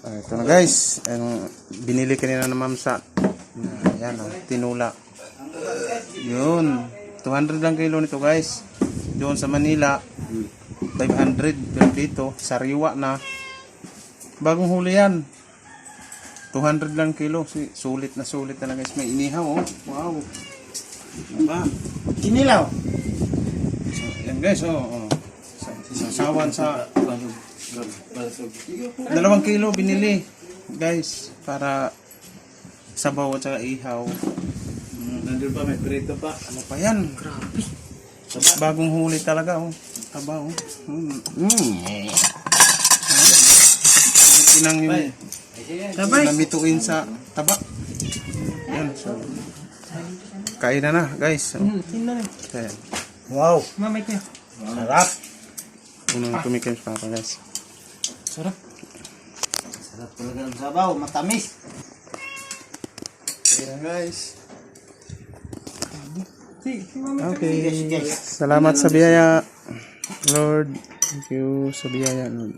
Ito na guys, binili kanina ng Ma'am Sat. Ayan, tinula. Yun, 200 lang kilo nito guys. Doon sa Manila, 500. Pero dito, sariwa na. Bagong huli yan. 200 lang kilo. Sulit na guys. May inihaw oh. Wow. Diba? Kinilaw. So, yan guys oh. Sasawan sa 2 kilo binili guys para sabaw at saka ihaw. Nandun pa, may prito pa. Ano pa yan? Grabe. Bagong huli talaga oh. Taba oh. Pinang yung namituin sa taba. Yan. So, kain na guys. Ayan. Wow. Mamay niya. Sarap. Unang tumikim sa papa guys. Sarap. Sarap talaga ang sabaw. Matamis. Ayan guys. Si mamay. Okay. Salamat sa biyaya, Lord. Thank you sa biyaya, Lord.